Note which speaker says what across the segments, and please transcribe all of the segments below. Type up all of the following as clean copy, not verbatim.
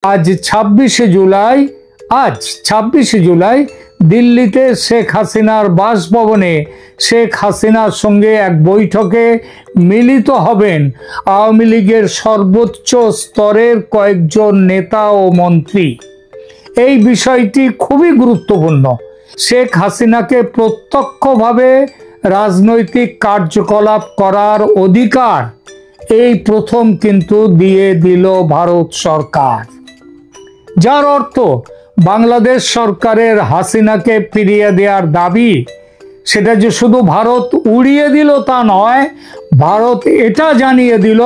Speaker 1: আজ ২৬শে জুলাই দিল্লিতে শেখ হাসিনার বাসভবনে শেখ হাসিনার সঙ্গে এক বৈঠকে মিলিত হবেন আওয়ামী লীগের সর্বোচ্চ স্তরের কয়েকজন নেতা ও মন্ত্রী। এই বিষয়টি খুবই গুরুত্বপূর্ণ। শেখ হাসিনাকে প্রত্যক্ষভাবে রাজনৈতিক কার্যকলাপ করার অধিকার এই প্রথম কিন্তু দিয়ে দিল ভারত সরকার, যার অর্থ বাংলাদেশ সরকারের হাসিনাকে ফিরিয়ে দেওয়ার দাবি সেটা যে শুধু ভারত উড়িয়ে দিল তা নয়, ভারত এটা জানিয়ে দিল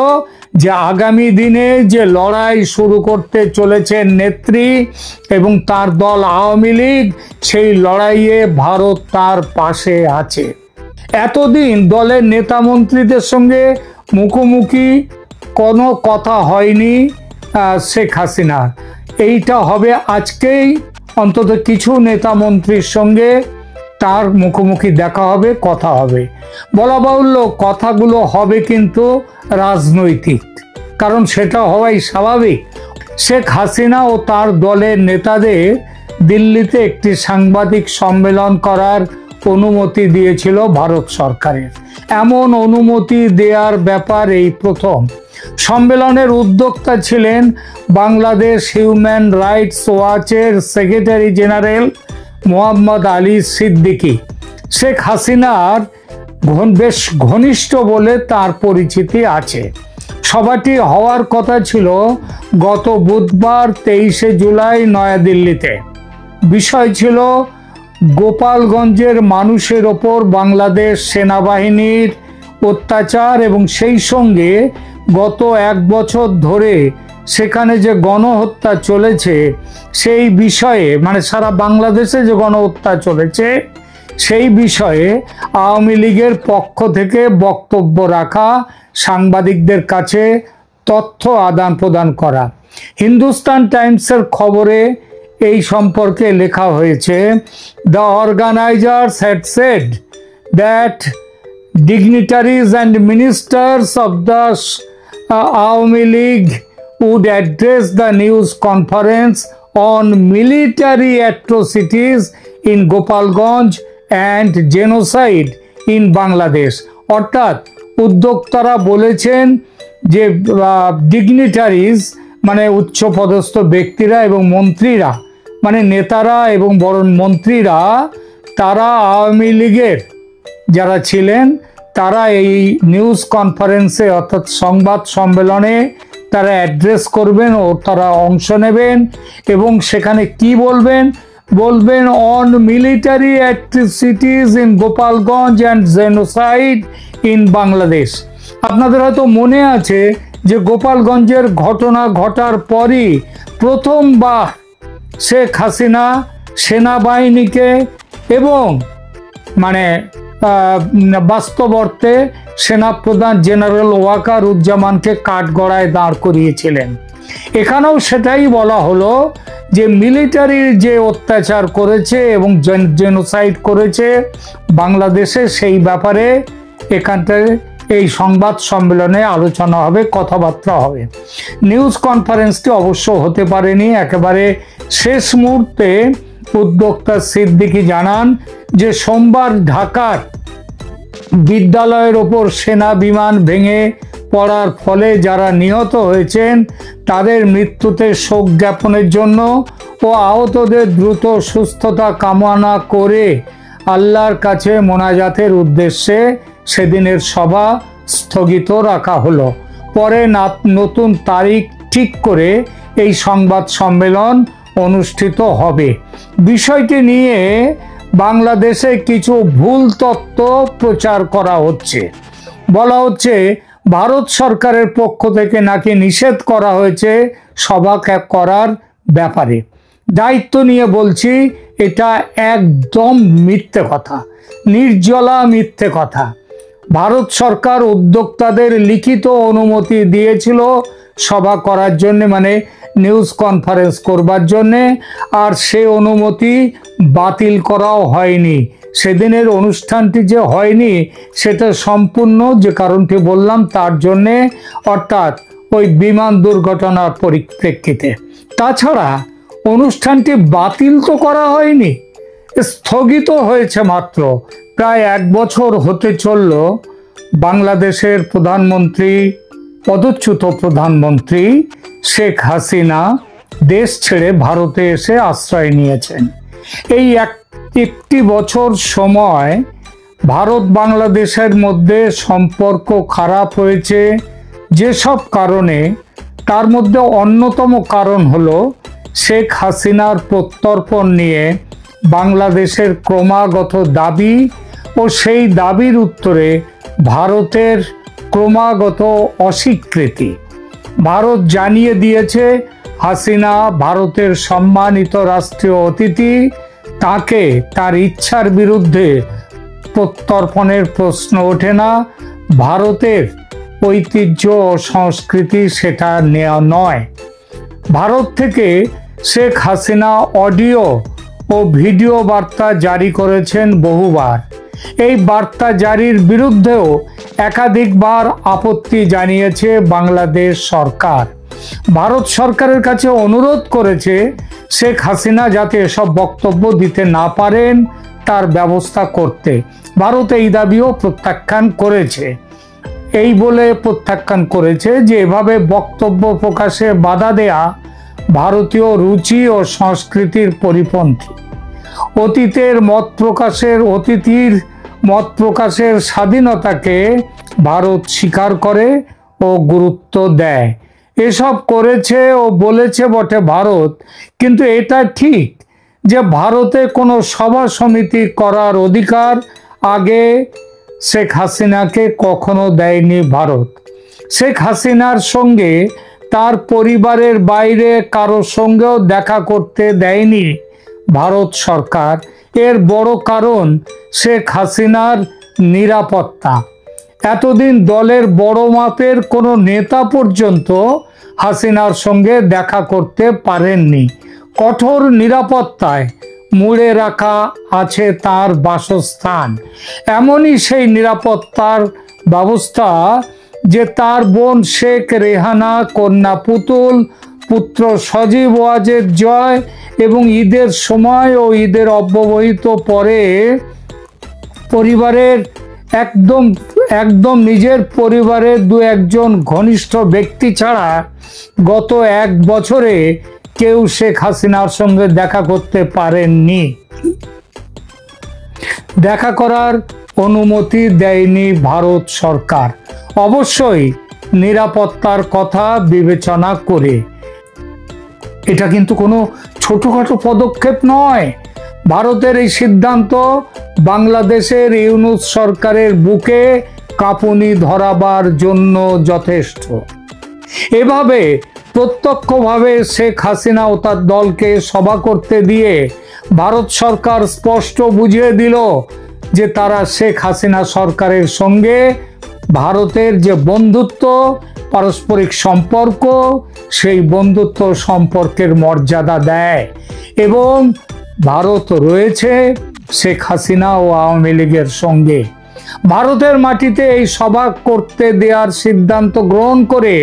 Speaker 1: যে আগামী দিনে যে লড়াই শুরু করতে চলেছেন নেত্রী এবং তার দল আওয়ামী লীগ, সেই লড়াইয়ে ভারত তার পাশে আছে। এতদিন দলের নেতা মন্ত্রীদের সঙ্গে মুখোমুখি কোনো কথা হয়নি শেখ হাসিনার। এইটা হবে আজকেই, অন্তত কিছু নেতা মন্ত্রীর সঙ্গে তার মুখোমুখি দেখা হবে, কথা হবে। বলা বাহুল্য কথাগুলো হবে কিন্তু রাজনৈতিক, কারণ সেটা হওয়াই স্বাভাবিক। শেখ হাসিনা ও তার দলের নেতাদের দিল্লিতে একটি সাংবাদিক সম্মেলন করার অনুমতি দিয়েছিল ভারত সরকারের। এমন অনুমতি দেওয়ার ব্যাপার এই প্রথম। সম্মেলনের উদ্যোক্তা ছিলেন বাংলাদেশ হিউম্যান রাইটস ওয়াচের সেক্রেটারি জেনারেল মোহাম্মদ আলী সিদ্দিকী। শেখ হাসিনার বেশ ঘনিষ্ঠ বলে তার পরিচিতি আছে। সভাটি হওয়ার কথা ছিল গত বুধবার ২৩শে জুলাই নয়াদিল্লিতে। বিষয় ছিল গোপালগঞ্জের মানুষের ওপর বাংলাদেশ সেনাবাহিনীর অত্যাচার এবং সেই সঙ্গে গত ১ বছর ধরে সেখানে যে গণহত্যা চলেছে সেই বিষয়ে, মানে সারা বাংলাদেশে যে গণহত্যা চলেছে সেই বিষয়ে আওয়ামী লীগের পক্ষ থেকে বক্তব্য রাখা, সাংবাদিকদের কাছে তথ্য আদান প্রদান করা। হিন্দুস্তান টাইমসের খবরে এই সম্পর্কে লেখা হয়েছে, the organisers had said that dignitaries and ministers of the Awami League would address the news conference on military atrocities in Gopalganj and genocide in Bangladesh। অর্থাৎ উদ্যোক্তারা বলেছেন যে ডিগনিটারিজ মানে উচ্চপদস্থ ব্যক্তিরা এবং মন্ত্রীরা, মানে নেতারা এবং বড় মন্ত্রীরা, তারা আওয়ামী লীগের যারা ছিলেন তারা এই নিউজ কনফারেন্সে অর্থাৎ সংবাদ সম্মেলনে তারা অ্যাড্রেস করবেন ও তারা অংশ নেবেন এবং সেখানে কি বলবেন on military atrocities in Gopalganj and genocide in Bangladesh. আপনাদের হয়তো মনে আছে যে গোপালগঞ্জের ঘটনা ঘটার পরই প্রথমবার শেখ হাসিনা সেনাবাহিনীকে এবং মানে বাস্তব অর্থে সেনাপ্রধান জেনারেল ওয়াকারুজ্জামানকে কাঠগড়ায় দাঁড় করিয়েছিলেন। এখানেও সেটাই বলা হলো যে মিলিটারির যে অত্যাচার করেছে এবং জেনোসাইড করেছে বাংলাদেশে, সেই ব্যাপারে এখানটায় এই সংবাদ সম্মেলনে আলোচনা হবে, কথাবার্তা হবে। নিউজ কনফারেন্সটি অবশ্য হতে পারেনি। একেবারে শেষ মুহূর্তে উদ্যোক্তা সিদ্দিকী জানান যে সোমবার ঢাকার বিদ্যালয়ের ওপর সেনা বিমান ভেঙে পড়ার ফলে যারা নিহত হয়েছেন তাদের মৃত্যুতে শোক জ্ঞাপনের জন্য ও আহতদের দ্রুত সুস্থতা কামনা করে আল্লাহর কাছে মোনাজাতের উদ্দেশ্যে সেদিনের সভা স্থগিত রাখা হলো। পরে নতুন তারিখ ঠিক করে এই সংবাদ সম্মেলন অনুষ্ঠিত হবে। বিষয়টি নিয়ে বাংলাদেশে কিছু ভুল তথ্য প্রচার করা হচ্ছে। বলা হচ্ছে ভারত সরকারের পক্ষ থেকে নাকি নিষেধ করা হয়েছে সভা করার ব্যাপারে। দায়িত্ব নিয়ে বলছি, এটা একদম মিথ্যে কথা, নির্জলা মিথ্যে কথা। ভারত সরকার উদ্যোক্তাদের লিখিত অনুমতি দিয়েছিল সভা করার জন্য, মানে নিউজ কনফারেন্স করবার জন্যে, আর সে অনুমতি বাতিল করাও হয়নি। সেদিনের অনুষ্ঠানটি যে হয়নি সেটা সম্পূর্ণ যে কারণটি বললাম তার জন্যে, অর্থাৎ ওই বিমান দুর্ঘটনার পরিপ্রেক্ষিতে। তাছাড়া অনুষ্ঠানটি বাতিল তো করা হয়নি, স্থগিত হয়েছে মাত্র। প্রায় 1 বছর হতে চলল বাংলাদেশের প্রধানমন্ত্রী, পদচ্যুত প্রধানমন্ত্রী শেখ হাসিনা দেশ ছেড়ে ভারতে এসে আশ্রয় নিয়েছেন। এই একটি বছর সময় ভারত বাংলাদেশের মধ্যে সম্পর্ক খারাপ হয়েছে যেসব কারণে, তার মধ্যে অন্যতম কারণ হলো শেখ হাসিনার প্রত্যর্পণ নিয়ে বাংলাদেশের ক্রমাগত দাবি ও সেই দাবির উত্তরে ভারতের ক্রমাগত অস্বীকৃতি। ভারত জানিয়ে দিয়েছে হাসিনা ভারতের সম্মানিত রাষ্ট্রীয় অতিথি, তাকে তার ইচ্ছার বিরুদ্ধে প্রত্যর্পণের প্রশ্ন ওঠে না। ভারতের ঐতিহ্য ও সংস্কৃতি সেটা নেওয়া নয়। ভারত থেকে শেখ হাসিনা অডিও ও ভিডিও বার্তা জারি করেছেন বহুবার। এই বার্তা জারির বিরুদ্ধেও একাধিকবার আপত্তি জানিয়েছে বাংলাদেশ সরকার। ভারত সরকারের কাছে অনুরোধ করেছে শেখ হাসিনা যাতে এসব বক্তব্য দিতে না পারেন তার ব্যবস্থা করতে। ভারত এই দাবিও প্রত্যাখ্যান করেছে। এই বলে প্রত্যাখ্যান করেছে যে এভাবে বক্তব্য প্রকাশে বাধা দেয়া ভারতীয় রুচি ও সংস্কৃতির পরিপন্থী। অতীতের অতিথির মত প্রকাশের স্বাধীনতাকে ভারত স্বীকার করে ও গুরুত্ব দেয়। এসব করেছে ও বলেছে বটে ভারত, কিন্তু এটা ঠিক যে ভারতে কোনো সভা সমিতি করার অধিকার আগে শেখ হাসিনাকে কখনো দেয়নি ভারত। শেখ হাসিনার সঙ্গে তার পরিবারের বাইরে কারো সঙ্গেও দেখা করতে দেয়নি ভারত সরকার। এর বড় কারণ শেখ হাসিনার নিরাপত্তা। এতদিন দলের বড় মাপের কোনো নেতা পর্যন্ত হাসিনার সঙ্গে দেখা করতে পারেননি। কঠোর নিরাপত্তায় মুড়ে রাখা আছে তার বাসস্থান। এমনই সেই নিরাপত্তার ব্যবস্থা যে তার বোন শেখ রেহানা, কন্যা পুতুল, পুত্র সজীব ওয়াজেদ জয় এবং ঈদের সময় ও ঈদের অব্যবহিত পরে পরিবারের একদম নিজের পরিবারের 2-1 ঘনিষ্ঠ ব্যক্তি ছাড়া গত 1 বছরে কেউ শেখ হাসিনার সঙ্গে দেখা করতে পারেননি। দেখা করার অনুমতি দেয়নি ভারত সরকার, অবশ্যই নিরাপত্তার কথা বিবেচনা করে। এটা কিন্তু কোনো ছোটখাটো পদক্ষেপ নয়। ভারতের এই সিদ্ধান্ত বাংলাদেশের ইউনূস সরকারের বুকে কাঁপুনি ধরাবার জন্য যথেষ্ট। এভাবে প্রত্যক্ষভাবে শেখ হাসিনা ও তার দলকে সভা করতে দিয়ে ভারত সরকার স্পষ্ট বুঝিয়ে দিল যে তারা শেখ হাসিনা সরকারের সঙ্গে ভারতের যে বন্ধুত্ব, পারস্পরিক সম্পর্ক, সেই বন্ধুত্ব সম্পর্কের মর্যাদা দেয় এবং ভারত রয়েছে শেখ হাসিনা ও আওয়ামী লীগের সঙ্গে। ভারতের মাটিতে এই সভা করতে দেওয়ার সিদ্ধান্ত গ্রহণ করে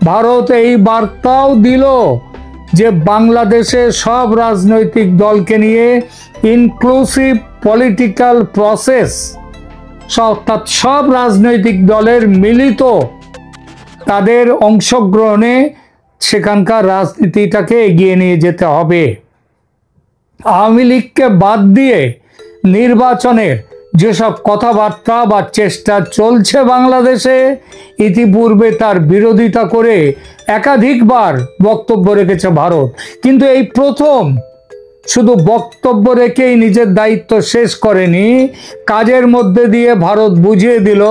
Speaker 1: ভারত এই বার্তাও দিল যে বাংলাদেশে সব রাজনৈতিক দলকে নিয়ে ইনক্লুসিভ পলিটিক্যাল প্রসেস, অর্থাৎ সব রাজনৈতিক দলের মিলিত তাদের অংশগ্রহণে সেখানকার রাজনীতিটাকে এগিয়ে নিয়ে যেতে হবে। আওয়ামী লীগকে বাদ দিয়ে নির্বাচনের যেসব কথাবার্তা বা চেষ্টা চলছে বাংলাদেশে, ইতিপূর্বে তার বিরোধিতা করে একাধিকবার বক্তব্য রেখেছে ভারত। কিন্তু এই প্রথম শুধু বক্তব্য রেখেই নিজের দায়িত্ব শেষ করেনি, কাজের মধ্যে দিয়ে ভারত বুঝিয়ে দিল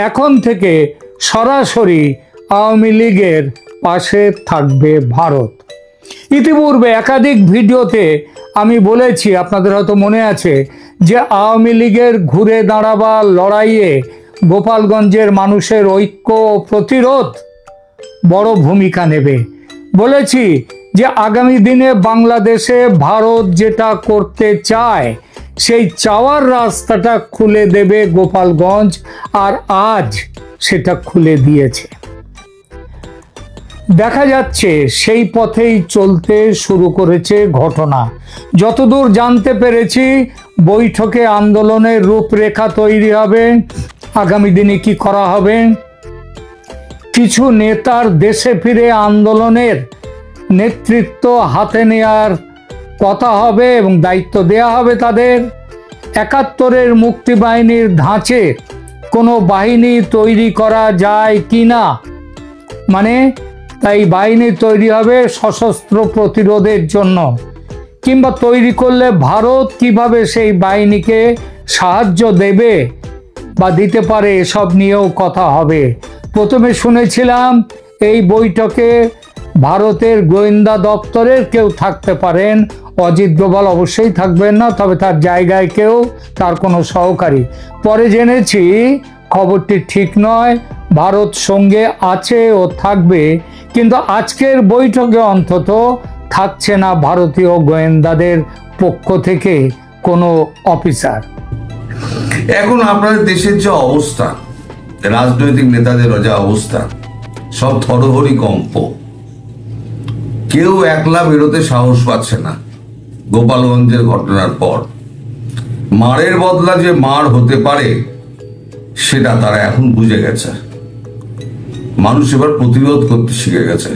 Speaker 1: এখন থেকে সরাসরি আওয়ামী লীগের পাশে থাকবে ভারত। ইতিপূর্বে একাধিক ভিডিওতে আমি বলেছি, আপনাদের হয়তো মনে আছে, যে আওয়ামী লীগের ঘুরে দাঁড়াবার লড়াইয়ে গোপালগঞ্জের মানুষের ঐক্য ও প্রতিরোধ বড় ভূমিকা নেবে। বলেছি যে আগামী দিনে বাংলাদেশে ভারত যেটা করতে চায় সেই চাওয়ার রাস্তাটা খুলে দেবে গোপালগঞ্জ, আর আজ সেটা খুলে দিয়েছে। দেখা যাচ্ছে সেই পথেই চলতে শুরু করেছে ঘটনা। যতদূর জানতে পেরেছি, বৈঠকে আন্দোলনের রূপরেখা তৈরি হবে। আগামী দিনে কি করা হবে, কিছু নেতার দেশে ফিরে আন্দোলনের নেতৃত্ব হাতে নেয়ার কথা হবে এবং দায়িত্ব দেয়া হবে তাদের। ৭১-এর মুক্তিবাহিনীর ধাঁচে কোনো বাহিনী তৈরি করা যায় কি না, মানে তাই বাহিনী তৈরি হবে সশস্ত্র প্রতিরোধের জন্য, কিংবা তৈরি করলে ভারত কিভাবে সেই বাহিনীকে সাহায্য দেবে বা দিতে পারে, এসব নিয়েও কথা হবে। প্রথমে শুনেছিলাম এই বৈঠকে ভারতের গোয়েন্দা দপ্তরের কেউ থাকতে পারেন, অজিত ডোভাল অবশ্যই থাকবেন না, তবে তার জায়গায় কেউ, তার কোনো সহকারী। পরে জেনেছি খবরটি ঠিক নয়, ভারত সঙ্গে আছে ও থাকবে, কিন্তু আজকের বৈঠকে অন্তত থাকছে না ভারতীয় গোয়েন্দাদের পক্ষ থেকে কোনো অফিসার।
Speaker 2: এখন আপনাদের দেশের যে অবস্থা, রাজনৈতিক নেতাদের যা অবস্থা, সব থরহরি কম্প, কেউ একলা বেরোতে সাহস পাচ্ছে না। গোপালগঞ্জের ঘটনার পর মারের বদলা যে মার হতে পারে সেটা তারা এখন বুঝে গেছে। মানুষ এবার প্রতিরোধ করতে শিখে গেছে।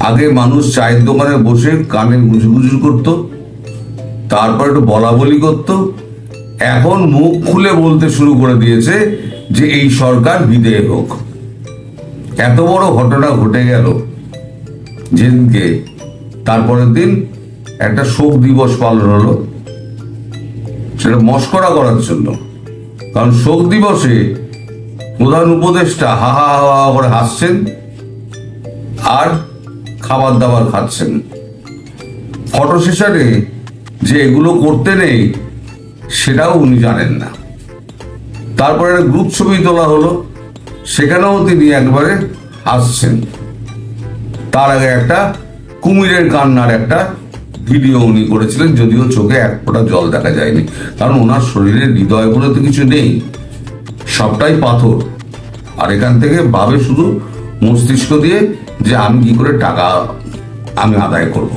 Speaker 2: আগে মানুষ চায়ের দোকানে বসে কানে গুজুগুজু করতো, তারপর একটু বলা বলি করতো, এখন মুখ খুলে বলতে শুরু করে দিয়েছে যে এই সরকার বিদেয় হোক। এত বড় ঘটনা ঘটে গেল যেদিনকে, তারপরের দিন একটা শোক দিবস পালন হলো, সেটা মস্করা করার জন্য। কারণ শোক দিবসে প্রধান উপদেষ্টা হা হা হা করে হাসছেন আর খাবার দাবার খাচ্ছেন। ফটো সেশনে যে এগুলো করতে নেই সেটাও উনি জানেন না। তারপরে গ্রুপ ছবি তোলা হলো, সেখানেও তিনি একবারে হাসছেন। তার আগে একটা কুমিরের কান্নার একটা ভিডিও উনি করেছিলেন, যদিও চোখে এক ফোঁটা জল দেখা যায়নি, কারণ ওনার শরীরের হৃদয় বলে তো কিছু নেই, সবটাই পাথর। আর এখান থেকে ভাবে শুধু মস্তিষ্ক দিয়ে যে আমি কি করে টাকা আমি আদায় করব।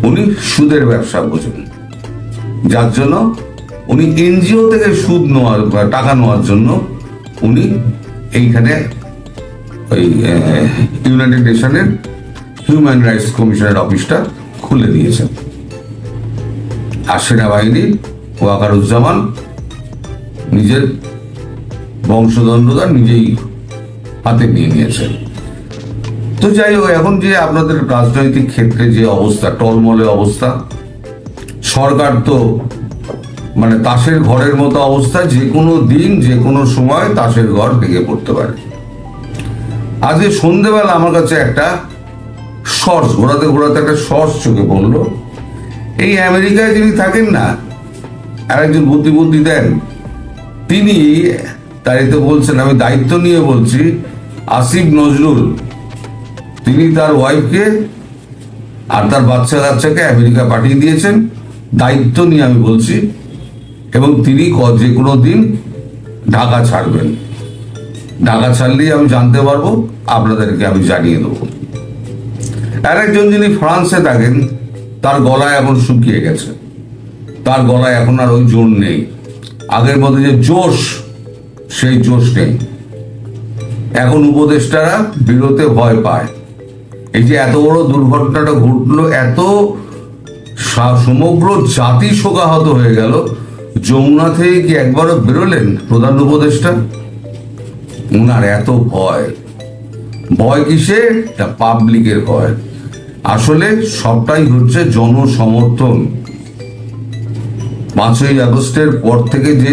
Speaker 2: উনি সুদের ব্যবসা বোঝেন, যার জন্য উনি এনজিও থেকে সুদ নেওয়ার টাকা নেওয়ার জন্য উনি এইখানে ওই ইউনাইটেড নেশনের হিউম্যান রাইটস কমিশনের অফিসটা খুলে দিয়েছেন। আর সেনাবাহিনী ওয়াকারুজ্জামান নিজের বংশদণ্ডতা নিজেই হাতে নিয়ে নিয়েছেন। তো যাই হোক, এখন যে আপনাদের রাজনৈতিক ক্ষেত্রে যে অবস্থা, টলমলে অবস্থা, সরকার তো মানে তাসের ঘরের মতো অবস্থা, যে কোনো দিন যে কোনো সময় তাসের ঘর ভেঙে পড়তে পারে। আজকে সন্ধ্যেবেলা আমার কাছে একটা শর্টস ঘোরাতে ঘোরাতে একটা শর্টস চোখে পড়লো। এই আমেরিকায় যিনি থাকেন না, আর একজন বুদ্ধি দেন, তিনি তাই তো বলছেন, আমি দায়িত্ব নিয়ে বলছি, আসিফ নজরুল, তিনি তার ওয়াইফকে আর তার বাচ্চা কাচ্চাকে আমেরিকা পাঠিয়ে দিয়েছেন, দায়িত্ব নিয়ে আমি বলছি, এবং তিনি যে কোনো দিন ঢাকা ছাড়বেন। ঢাকা ছাড়লেই আমি জানতে পারবো, আপনাদেরকে আমি জানিয়ে দেবো। আর একজন যিনি ফ্রান্সে থাকেন, তার গলায় এখন শুকিয়ে গেছে, তার গলায় এখন আর ওই জোর নেই, আগের মতো যে জোশ, সেই জোশ নেই। এখন উপদেষ্টারা বেরোতে ভয় পায়। এই যে এত বড় দুর্ঘটনাটা ঘটলো, এত সমগ্র জাতি শোকাহত হয়ে গেল, যমুনা থেকে কি একবারও বেরোলেন প্রধান উপদেষ্টা? উনার এত ভয়, ভয় কিসে? পাবলিকের ভয়। আসলে সবটাই হচ্ছে জনসমর্থন। 5ই আগস্টের পর থেকে যে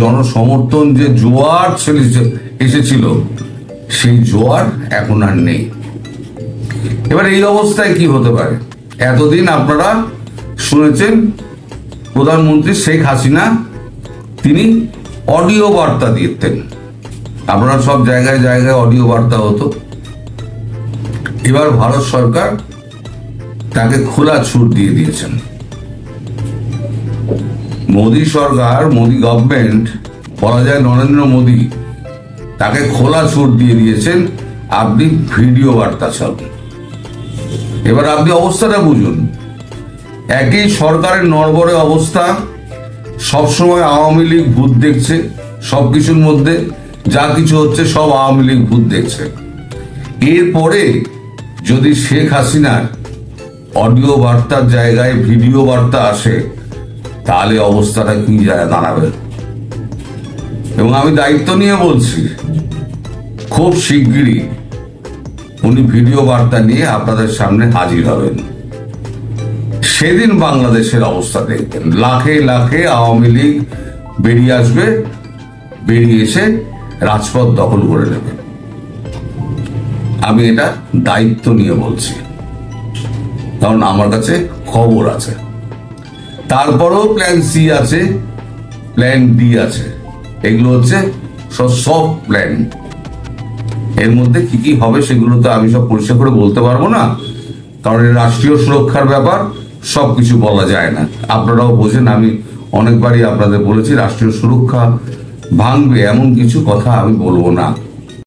Speaker 2: জনসমর্থন, যে জোয়ার এসেছিল, সেই জোয়ার এখন আর নেই। এবার এই অবস্থায় কি হতে পারে? এতদিন আপনারা শুনেছেন প্রধানমন্ত্রী শেখ হাসিনা তিনি অডিও বার্তা দিতেন, আপনারা সব জায়গায় জায়গায় অডিও বার্তা হতো। এবার ভারত সরকার তাকে খোলা ছুট দিয়ে দিয়েছেন। মোদী সরকার, মোদী গভর্নমেন্ট, বলা যায় নরেন্দ্র মোদী, তাকে খোলা ছুট দিয়ে দিয়েছেন আপনি ভিডিও বার্তা ছাড়বেন। এবার আপনি অবস্থাটা বুঝুন, একই সরকারের নড়বড়ে অবস্থা, সবসময় আওয়ামী লীগ ভূত দেখছে, সবকিছুর মধ্যে যা কিছু হচ্ছে সব আওয়ামী লীগ ভূত দেখছে। এরপরে যদি শেখ হাসিনার অডিও বার্তার জায়গায় ভিডিও বার্তা আসে, তাহলে অবস্থাটা কি দাঁড়াবে। এবং আমি দায়িত্ব নিয়ে বলছি, খুব শিগগিরই উনি ভিডিও বার্তা নিয়ে আপনাদের সামনে হাজির হবেন। সেদিন বাংলাদেশের অবস্থা দেখবেন, লাখে লাখে আওয়ামী লীগ বেরিয়ে আসবে, বেরিয়ে এসে রাজপথ দখল করে নেবে। আমি এটা দায়িত্ব নিয়ে বলছি, কারণ আমার কাছে খবর আছে। তারপরেও প্ল্যান সি আছে, প্ল্যান ডি আছে, এগুলো হচ্ছে সব প্ল্যান। এর মধ্যে কি কি হবে সেগুলো তো আমি সব পরিষ্কার করে বলতে পারবো না, কারণ রাষ্ট্রীয় সুরক্ষার ব্যাপার, সবকিছু বলা যায় না। আপনারাও বোঝেন, আমি অনেকবারই আপনাদের বলেছি রাষ্ট্রীয় সুরক্ষা ভাঙবে এমন কিছু কথা আমি বলবো না।